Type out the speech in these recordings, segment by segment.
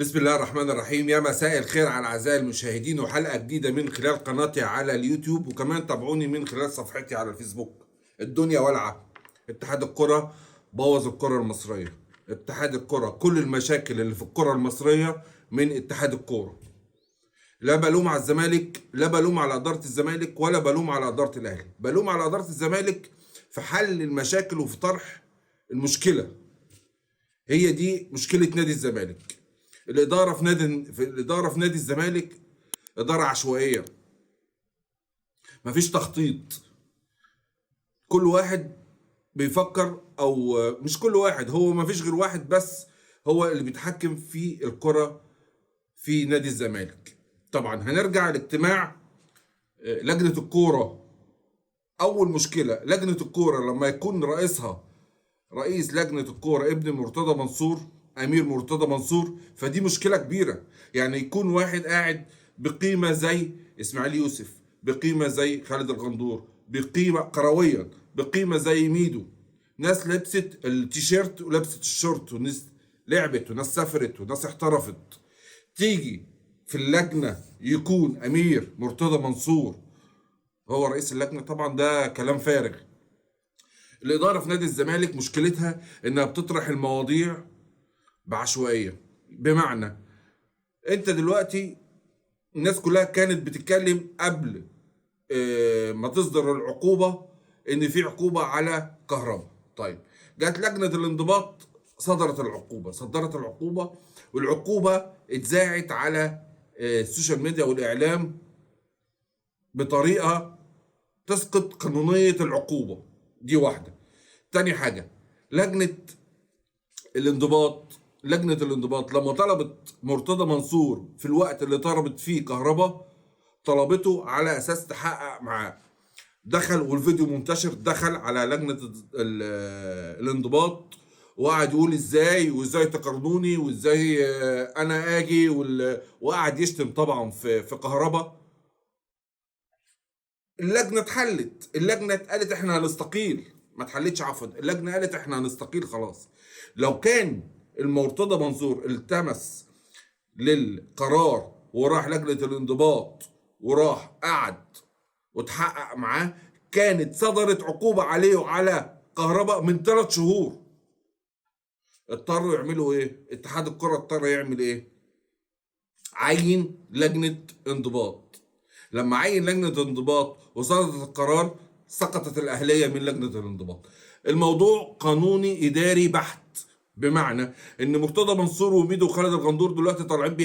بسم الله الرحمن الرحيم. يا مساء الخير على أعزائي المشاهدين، وحلقة جديدة من خلال قناتي على اليوتيوب، وكمان تابعوني من خلال صفحتي على الفيسبوك. الدنيا والعة. اتحاد الكرة بوظ الكرة المصرية. اتحاد الكرة كل المشاكل اللي في الكرة المصرية من اتحاد الكرة. لا بلوم على الزمالك، لا بلوم على إدارة الزمالك، ولا بلوم على إدارة الأهلي. بلوم على إدارة الزمالك في حل المشاكل وفي طرح المشكلة. هي دي مشكلة نادي الزمالك. الإدارة في نادي الزمالك إدارة عشوائية، مفيش تخطيط. كل واحد بيفكر، أو مش كل واحد، هو مفيش غير واحد بس هو اللي بيتحكم في الكرة في نادي الزمالك. طبعا هنرجع لاجتماع لجنة الكورة. أول مشكلة لجنة الكورة لما يكون رئيس لجنة الكورة ابن مرتضى منصور، أمير مرتضى منصور، فدي مشكلة كبيرة. يعني يكون واحد قاعد بقيمة زي إسماعيل يوسف، بقيمة زي خالد الغندور، بقيمة كرويا، بقيمة زي ميدو، ناس لبست التيشيرت ولبست الشورت، وناس لعبت وناس سافرت وناس احترفت، تيجي في اللجنة يكون أمير مرتضى منصور هو رئيس اللجنة؟ طبعا ده كلام فارغ. الإدارة في نادي الزمالك مشكلتها إنها بتطرح المواضيع بعشوائية. بمعنى، أنت دلوقتي الناس كلها كانت بتتكلم قبل ما تصدر العقوبة إن في عقوبة على كهرباء. طيب، جت لجنة الانضباط صدرت العقوبة، والعقوبة اتذاعت على السوشيال ميديا والإعلام بطريقة تسقط قانونية العقوبة. دي واحدة. تاني حاجة، لجنة لجنة الانضباط لما طلبت مرتضى منصور في الوقت اللي طلبت فيه كهرباء، طلبته على اساس تحقق معاه. دخل، والفيديو منتشر، دخل على لجنة الانضباط وقعد يقول وازاي تقارنوني، وازاي انا اجي، وقعد يشتم طبعا في كهرباء. اللجنة قالت احنا هنستقيل. ما اتحلتش، عفوا، اللجنة قالت احنا هنستقيل خلاص. لو كان المرتضى منصور التمس للقرار وراح لجنة الانضباط وراح قعد وتحقق معاه، كانت صدرت عقوبة عليه وعلى كهرباء من 3 شهور. اضطروا يعملوا ايه؟ اتحاد الكرة اضطر يعمل ايه؟ عين لجنة انضباط. لما عين لجنة انضباط وصدرت القرار، سقطت الأهلية من لجنة الانضباط. الموضوع قانوني إداري بحت. بمعنى إن مرتضى منصور وميدو وخالد الغندور دلوقتي طالعين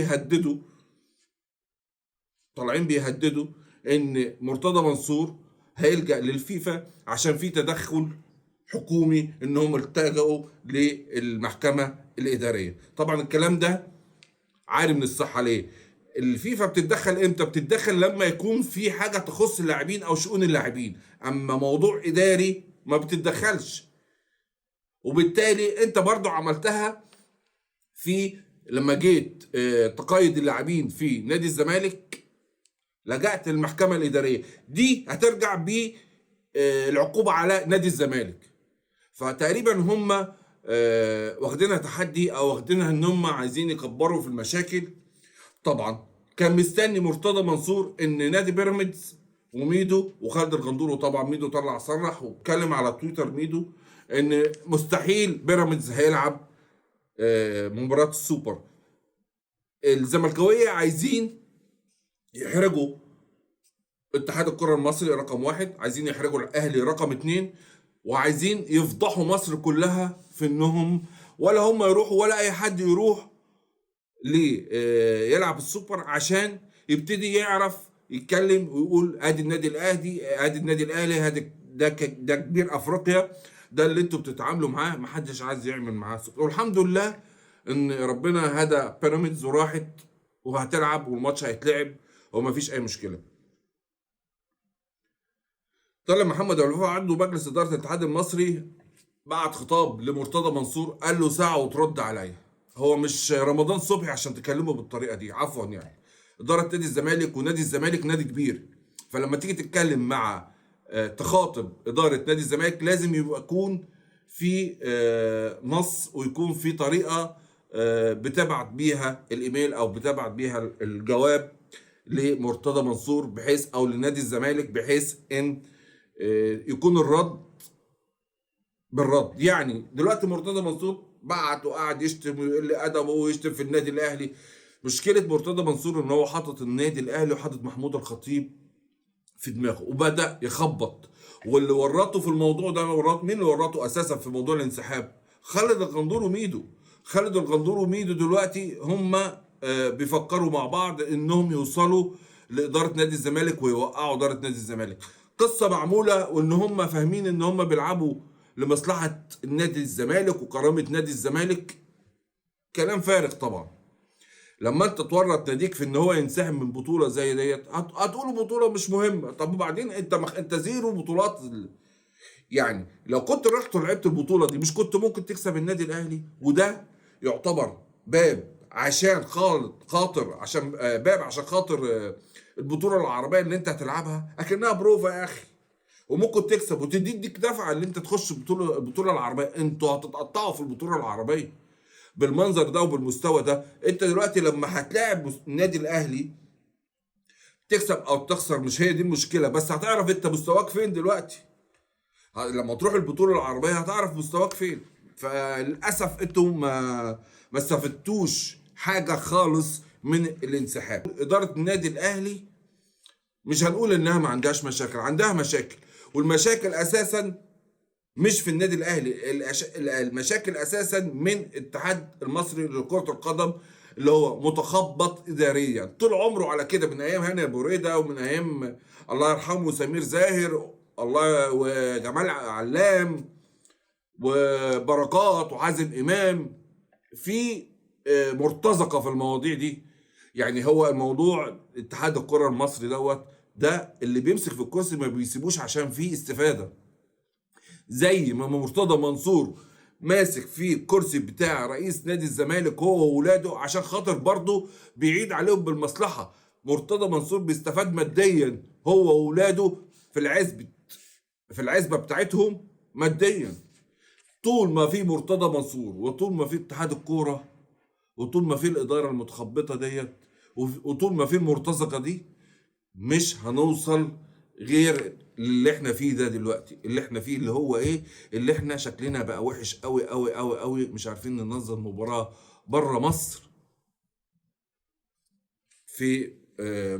بيهددوا إن مرتضى منصور هيلجأ للفيفا عشان في تدخل حكومي، إنهم التجأوا للمحكمة الإدارية. طبعا الكلام ده عالي من الصحة. ليه؟ الفيفا بتتدخل امتى؟ بتتدخل لما يكون في حاجة تخص اللاعبين او شؤون اللاعبين، اما موضوع اداري ما بتتدخلش. وبالتالي انت برضو عملتها لما جيت تقيد اللاعبين في نادي الزمالك، لجأت للمحكمة الإدارية. دي هترجع بالعقوبة على نادي الزمالك. فتقريبا هم واخدينها تحدي، او واخدينها ان هم عايزين يكبروا في المشاكل. طبعا كان مستني مرتضى منصور ان نادي بيراميدز وميدو وخالد الغندور، وطبعا ميدو طلع صرح واتكلم على تويتر ميدو ان مستحيل بيراميدز هيلعب مباراة السوبر. الزملكاويه عايزين يحرجوا اتحاد الكرة المصري رقم 1، عايزين يحرجوا الاهلي رقم 2، وعايزين يفضحوا مصر كلها في انهم ولا هم يروحوا ولا اي حد يروح ليه يلعب السوبر، عشان يبتدي يعرف يتكلم ويقول ادي النادي الاهلي، ده كبير افريقيا، ده اللي انتوا بتتعاملوا معاه. محدش عايز يعمل معاه سوبر. والحمد لله ان ربنا هدى بيراميدز وراحت وهتلعب والماتش هيتلعب ومفيش اي مشكله. طلع محمد الوفا عنده مجلس اداره الاتحاد المصري، بعت خطاب لمرتضى منصور قال له ساعه وترد عليا. هو مش رمضان صبحي عشان تكلمه بالطريقه دي، عفوا يعني. اداره نادي الزمالك، ونادي الزمالك نادي كبير، فلما تيجي تتكلم مع تخاطب اداره نادي الزمالك لازم يكون في نص، ويكون في طريقه بتبعت بيها الايميل او بتبعت بيها الجواب لمرتضى منصور بحيث او لنادي الزمالك بحيث ان يكون الرد بالرد. يعني دلوقتي مرتضى منصور بعت وقعد يشتم ويقل ادبه ويشتم في النادي الاهلي. مشكله مرتضى منصور ان هو حاطط النادي الاهلي وحاطط محمود الخطيب في دماغه وبدا يخبط. واللي ورطه في الموضوع ده مين اللي ورطه اساسا في موضوع الانسحاب؟ خالد الغندور وميدو. خالد الغندور وميدو دلوقتي هم بيفكروا مع بعض انهم يوصلوا لاداره نادي الزمالك ويوقعوا اداره نادي الزمالك. قصه معموله وان هم فاهمين ان هم بيلعبوا لمصلحه نادي الزمالك وكرامه نادي الزمالك. كلام فارغ طبعا. لما انت تورط ناديك في ان هو ينسحب من بطوله زي ديت هتقولوا بطوله مش مهمه. طب وبعدين انت زيرو بطولات. يعني لو كنت رحت ولعبت البطوله دي مش كنت ممكن تكسب النادي الاهلي؟ وده يعتبر باب عشان خاطر عشان باب عشان خاطر البطوله العربيه اللي انت هتلعبها اكنها بروفا يا اخي. وممكن تكسب وتديك دفعه اللي انت تخش البطوله العربيه. انتوا هتتقطعوا في البطوله العربيه بالمنظر ده وبالمستوى ده. انت دلوقتي لما هتلاعب النادي الاهلي تكسب او تخسر مش هي دي المشكله، بس هتعرف انت مستواك فين دلوقتي. لما تروح البطوله العربيه هتعرف مستواك فين. فللاسف انتوا ما استفدتوش حاجه خالص من الانسحاب. اداره النادي الاهلي مش هنقول انها ما عندهاش مشاكل، عندها مشاكل، والمشاكل اساسا مش في النادي الاهلي. المشاكل اساسا من الاتحاد المصري لكرة القدم اللي هو متخبط اداريا طول عمره على كده، من ايام هاني ابو ريده ومن ايام الله يرحمه سمير زاهر الله وجمال علام وبركات وحازم امام. في مرتزقه في المواضيع دي. يعني هو الموضوع اتحاد الكره المصري ده اللي بيمسك في الكرسي ما بيسيبوش عشان فيه استفاده. زي ما مرتضى منصور ماسك في الكرسي بتاع رئيس نادي الزمالك هو وولاده عشان خاطر برضه بيعيد عليهم بالمصلحه. مرتضى منصور بيستفاد ماديا هو وولاده في العزبه بتاعتهم ماديا. طول ما في مرتضى منصور وطول ما في اتحاد الكوره وطول ما في الاداره المتخبطه ديت وطول ما في المرتزقه دي مش هنوصل غير اللي احنا فيه ده دلوقتي. اللي احنا فيه اللي هو ايه؟ اللي احنا شكلنا بقى وحش قوي قوي قوي قوي، مش عارفين ننظم مباراة بره مصر في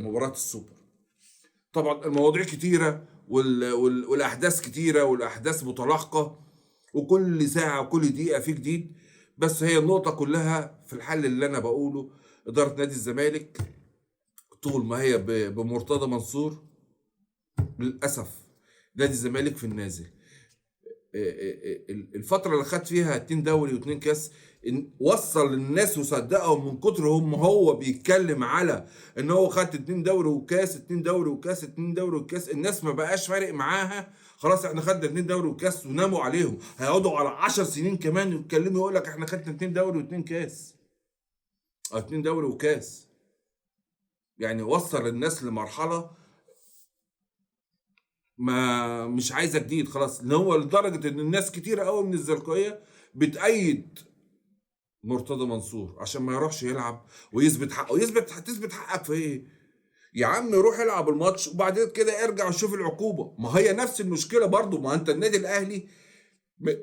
مباراة السوبر. طبعا المواضيع كتيرة والاحداث كتيرة والاحداث متلاحقة وكل ساعة وكل دقيقة في جديد. بس هي النقطة كلها في الحل اللي انا بقوله. ادارة نادي الزمالك طول ما هي بمرتضى منصور للاسف نادي الزمالك في النازل. الفتره اللي خد فيها 2 دوري و2 كاس وصل للناس وصدقهم من كتر هو بيتكلم على ان هو خد 2 دوري وكاس 2 دوري وكاس 2 دوري وكاس. الناس ما بقاش فارق معاها خلاص. احنا خدنا 2 دوري وكاس وناموا عليهم. هيقعدوا على 10 سنين كمان يتكلموا يقول لك احنا خدنا 2 دوري و2 كاس او 2 دوري وكاس. يعني وصل الناس لمرحله ما مش عايزه جديد خلاص. ان هو لدرجه ان الناس كتيره قوي من الزملكاويه بتأيد مرتضى منصور عشان ما يروحش يلعب ويثبت حقه. تثبت حقك في ايه يا عم؟ روح العب الماتش وبعدين كده ارجع وشوف العقوبه. ما هي نفس المشكله برضو. ما انت النادي الاهلي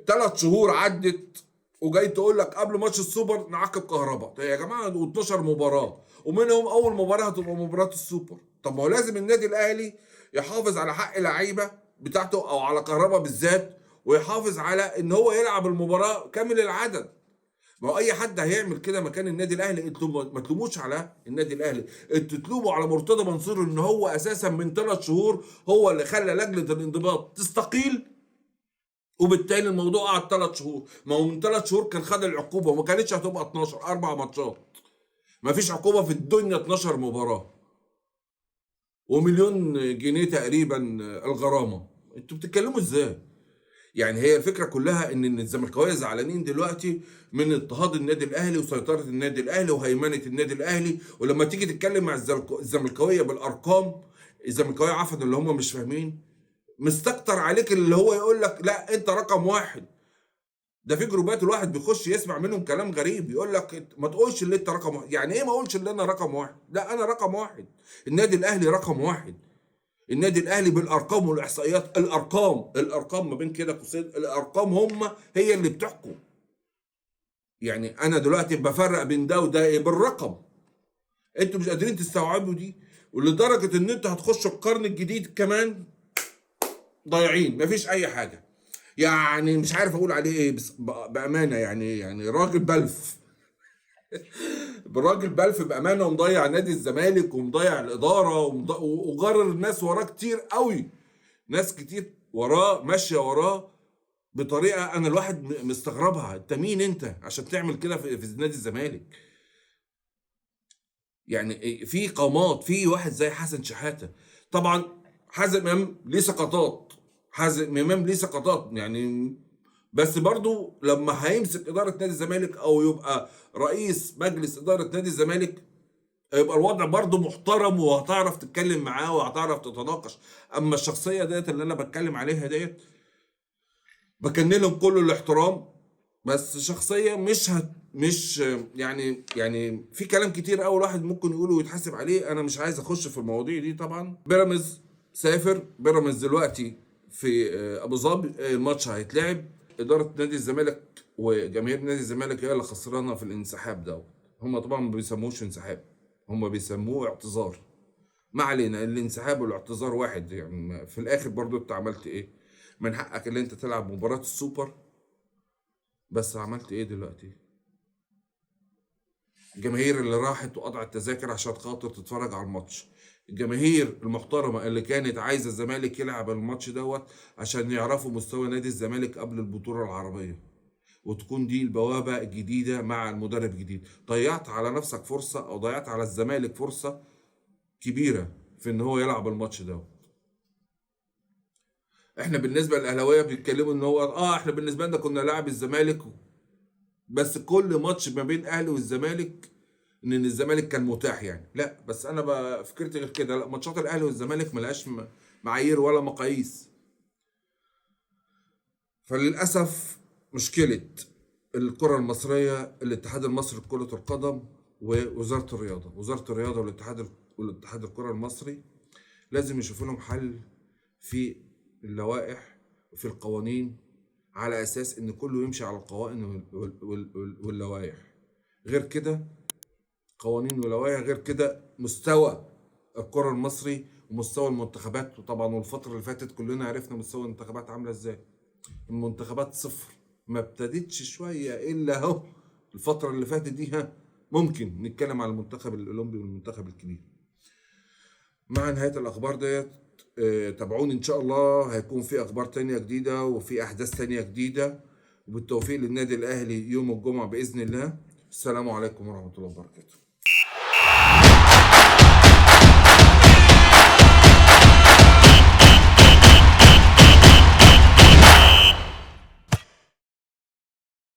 3 شهور عدت وجاي تقول لك قبل ماتش السوبر نعاقب كهرباء. يا جماعه 12 مباراه ومنهم اول مباراه هتبقى مباراه السوبر. طب ما هو لازم النادي الاهلي يحافظ على حق اللعيبه بتاعته او على كهرباء بالذات ويحافظ على ان هو يلعب المباراه كامل العدد. ما هو اي حد هيعمل كده مكان النادي الاهلي. انتوا ما تلوموش على النادي الاهلي، انتوا تلوموا على مرتضى منصور ان هو اساسا من 3 شهور هو اللي خلى لجنه الانضباط تستقيل وبالتالي الموضوع قعد 3 شهور. ما هو من 3 شهور كان خد العقوبه وما كانتش هتبقى 12 4 ماتشات. ما فيش عقوبه في الدنيا 12 مباراه ومليون جنيه تقريبا الغرامه. انتوا بتتكلموا ازاي؟ يعني هي الفكره كلها ان الزملكاويه زعلانين دلوقتي من اضطهاد النادي الاهلي وسيطره النادي الاهلي وهيمنه النادي الاهلي. ولما تيجي تتكلم مع الزملكاويه بالارقام، الزملكاويه عفوا اللي هم مش فاهمين مستكتر عليك اللي هو يقول لك لا انت رقم 1. ده في جروبات الواحد بيخش يسمع منهم كلام غريب، يقول لك ما تقولش اللي انت رقم واحد. يعني ايه ما اقولش اللي انا رقم واحد؟ لا انا رقم واحد. النادي الاهلي رقم واحد. النادي الاهلي بالارقام والاحصائيات، الارقام ما بين كده قوسين، الارقام هي اللي بتحكم. يعني انا دلوقتي بفرق بين ده وده ايه؟ بالرقم. انتوا مش قادرين تستوعبوا دي، ولدرجه ان انتوا هتخشوا القرن الجديد كمان ضايعين، مفيش اي حاجه. يعني مش عارف اقول عليه ايه، بس بامانه يعني راجل بلف. راجل بلف بامانه، ومضيع نادي الزمالك ومضيع الاداره وغرر الناس وراه كتير قوي. ناس كتير وراه ماشيه وراه بطريقه انا الواحد مستغربها. انت مين انت عشان تعمل كده في نادي الزمالك؟ يعني في قامات، في واحد زي حسن شحاته. طبعا حازم امام ليه سقطات، حازم امام ليه سقطات يعني، بس برضو لما هيمسك اداره نادي الزمالك او يبقى رئيس مجلس اداره نادي الزمالك، يبقى الوضع برضو محترم، وهتعرف تتكلم معاه وهتعرف تتناقش. اما الشخصيه ديت اللي انا بتكلم عليها ديت، بكن لهم كل الاحترام، بس شخصيه مش يعني في كلام كتير قوي الواحد ممكن يقوله ويتحاسب عليه. انا مش عايز اخش في المواضيع دي. طبعا بيراميدز سافر، بيراميدز دلوقتي في ابو ظبي، الماتش هيتلعب. اداره نادي الزمالك وجماهير نادي الزمالك هي اللي خسرانه في الانسحاب ده. هم طبعا ما بيسموهوش انسحاب، هم بيسموه اعتذار. ما علينا، الانسحاب والاعتذار واحد يعني. في الاخر برضو انت عملت ايه؟ من حقك اللي انت تلعب مباراة السوبر، بس عملت ايه دلوقتي؟ الجماهير اللي راحت وقطعت تذاكر عشان خاطر تتفرج على الماتش، الجماهير المحترمة اللي كانت عايزة الزمالك يلعب الماتش دوت عشان يعرفوا مستوى نادي الزمالك قبل البطولة العربية، وتكون دي البوابة الجديدة مع المدرب الجديد. ضيعت على نفسك فرصة، او ضيعت على الزمالك فرصة كبيرة في ان هو يلعب الماتش دوت. احنا بالنسبه للاهلاويه بيتكلموا ان هو احنا بالنسبه لنا كنا لاعب الزمالك، بس كل ماتش ما بين الاهلي والزمالك ان الزمالك كان متاح يعني. لا بس انا فكرت غير كده. لا، ماتشات الاهلي والزمالك ملهاش معايير ولا مقاييس. فللاسف مشكله الكره المصريه، الاتحاد المصري لكره القدم ووزاره الرياضه، وزاره الرياضه والاتحاد الكره المصري لازم يشوفوا لهم حل في اللوائح وفي القوانين، على اساس ان كله يمشي على القوانين واللوائح. غير كده قوانين ولوائح، غير كده مستوى الكرة المصري ومستوى المنتخبات. وطبعا والفترة اللي فاتت كلنا عرفنا مستوى المنتخبات عاملة ازاي. المنتخبات صفر، ما ابتدتش شوية الا اهو الفترة اللي فاتت دي. ممكن نتكلم على المنتخب الاولمبي والمنتخب الكبير. مع نهاية الأخبار ديت، تابعوني إن شاء الله، هيكون في أخبار تانية جديدة وفي أحداث تانية جديدة. وبالتوفيق للنادي الأهلي يوم الجمعة بإذن الله. السلام عليكم ورحمة الله وبركاته.